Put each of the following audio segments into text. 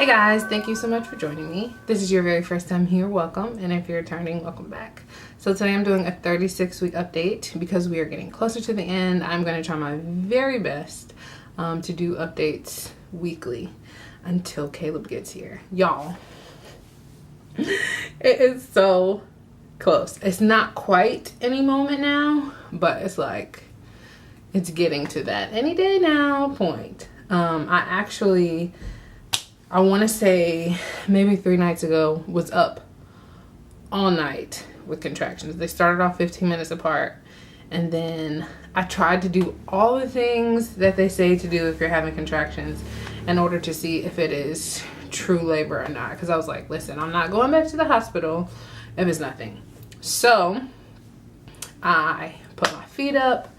Hey guys, thank you so much for joining me. This is your very first time here, welcome, and if you're returning, welcome back. So today I'm doing a 36-week update because we are getting closer to the end. I'm going to try my very best to do updates weekly until Caleb gets here. Y'all, it is so close. It's not quite any moment now, but it's like it's getting to that any day now point. I want to say maybe 3 nights ago was up all night with contractions. They started off 15 minutes apart, and then I tried to do all the things that they say to do if you're having contractions in order to see if it is true labor or not, because I was like, listen, I'm not going back to the hospital if it's nothing. So I put my feet up,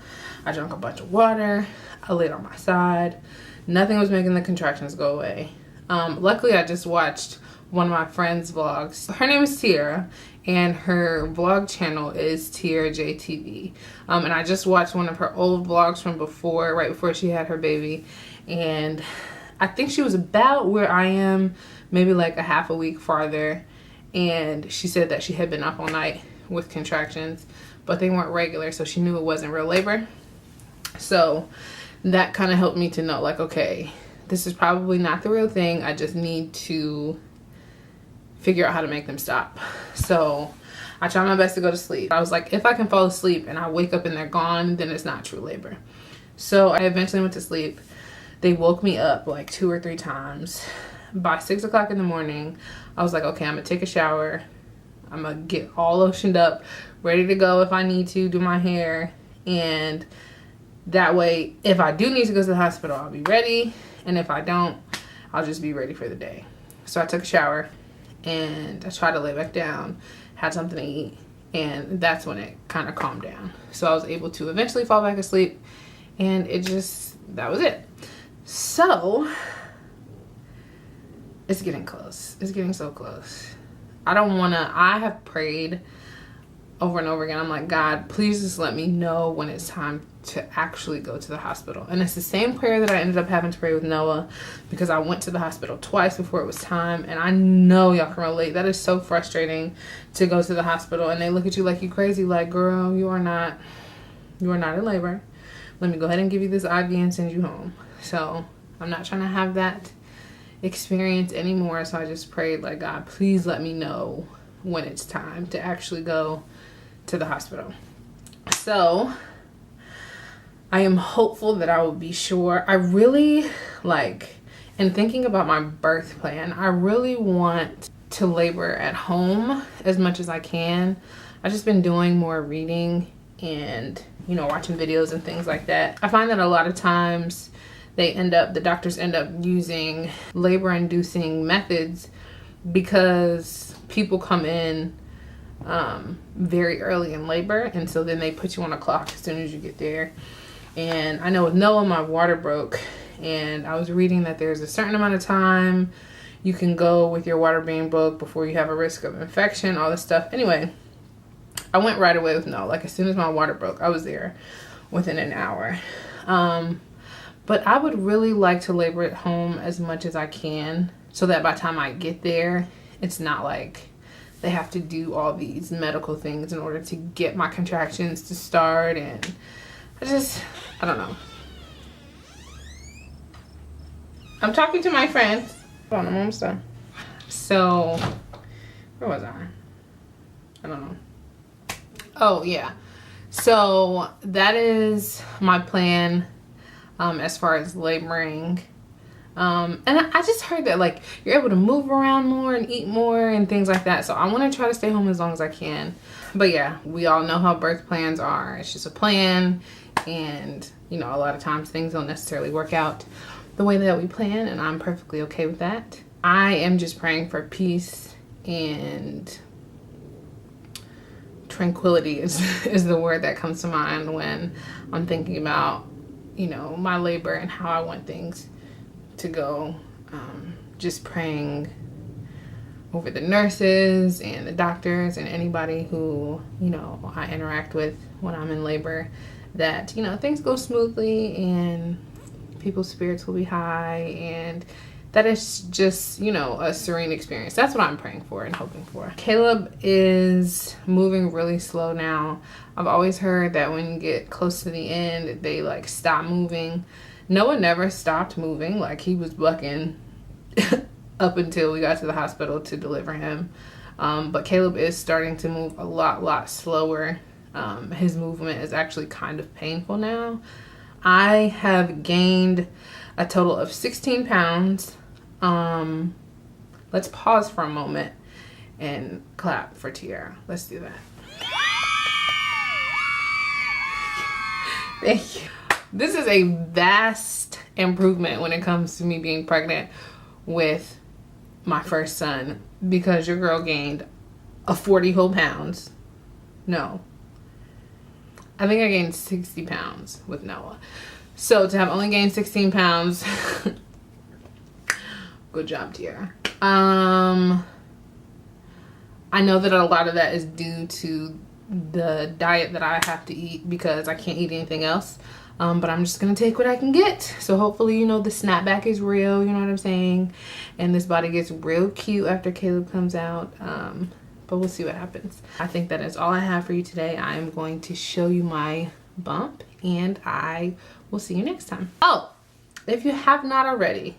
I drank a bunch of water, I laid on my side. Nothing was making the contractions go away. Luckily, I just watched one of my friend's vlogs. Her name is Tiara, and her vlog channel is Tierra JTV. And I just watched one of her old vlogs from before, right before she had her baby. And I think she was about where I am, maybe like a half a week farther. And she said that she had been up all night with contractions, but they weren't regular, so she knew it wasn't real labor. So that kind of helped me to know, like, okay, this is probably not the real thing. I just need to figure out how to make them stop. So I try my best to go to sleep. I was like, if I can fall asleep and I wake up and they're gone, then it's not true labor. So I eventually went to sleep. They woke me up like 2 or 3 times. By 6 o'clock in the morning, I was like, okay, I'm gonna take a shower. I'm gonna get all lotioned up, ready to go if I need to, do my hair. And that way, if I do need to go to the hospital, I'll be ready. And if I don't, I'll just be ready for the day. So I took a shower and I tried to lay back down, had something to eat, and that's when it kind of calmed down. So I was able to eventually fall back asleep, and that was it. So it's getting close. It's getting so close. I have prayed over and over again. I'm like, God, please just let me know when it's time to actually go to the hospital. And it's the same prayer that I ended up having to pray with Noah, because I went to the hospital twice before it was time. And I know y'all can relate. That is so frustrating to go to the hospital and they look at you like you crazy, like, girl, you are not in labor. Let me go ahead and give you this IV and send you home. So I'm not trying to have that experience anymore. So I just prayed, like, God, please let me know when it's time to actually go to the hospital. So I am hopeful that I will be sure. I really, in thinking about my birth plan, I really want to labor at home as much as I can. I've just been doing more reading and, watching videos and things like that. I find that a lot of times the doctors end up using labor-inducing methods because people come in very early in labor, and so then they put you on a clock as soon as you get there. And I know with Noah, my water broke, and I was reading that there's a certain amount of time you can go with your water being broke before you have a risk of infection, all this stuff. Anyway, I went right away with Noah. Like, as soon as my water broke, I was there within an hour. But I would really like to labor at home as much as I can, so that by the time I get there, it's not like they have to do all these medical things in order to get my contractions to start. And I don't know. I'm talking to my friends. Hold on, I'm almost done. So, where was I? I don't know. Oh, yeah. So, that is my plan as far as laboring. And I just heard that, like, you're able to move around more and eat more and things like that. So I want to try to stay home as long as I can. But yeah, we all know how birth plans are. It's just a plan. And, a lot of times things don't necessarily work out the way that we plan. And I'm perfectly okay with that. I am just praying for peace and tranquility is the word that comes to mind when I'm thinking about, my labor and how I want things to go. Just praying over the nurses and the doctors and anybody who I interact with when I'm in labor, that things go smoothly and people's spirits will be high and that it's just, you know, a serene experience. That's what I'm praying for and hoping for. Caleb is moving really slow now. I've always heard that when you get close to the end, they like stop moving. Noah never stopped moving. Like, he was bucking up until we got to the hospital to deliver him. But Caleb is starting to move a lot slower. His movement is actually kind of painful now. I have gained a total of 16 pounds. Let's pause for a moment and clap for Tiara. Let's do that. Thank you. This is a vast improvement when it comes to me being pregnant with my first son, because your girl gained a 40 whole pounds. No, I think I gained 60 pounds with Noah. So to have only gained 16 pounds, good job, Tiara. I know that a lot of that is due to the diet that I have to eat because I can't eat anything else. But I'm just gonna take what I can get. So hopefully, you know, the snapback is real, you know what I'm saying? And this body gets real cute after Caleb comes out. But we'll see what happens. I think that is all I have for you today. I am going to show you my bump, and I will see you next time. Oh, if you have not already,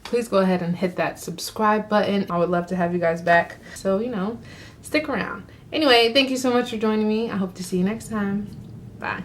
please go ahead and hit that subscribe button. I would love to have you guys back. So, you know, stick around. Anyway, thank you so much for joining me. I hope to see you next time. Bye.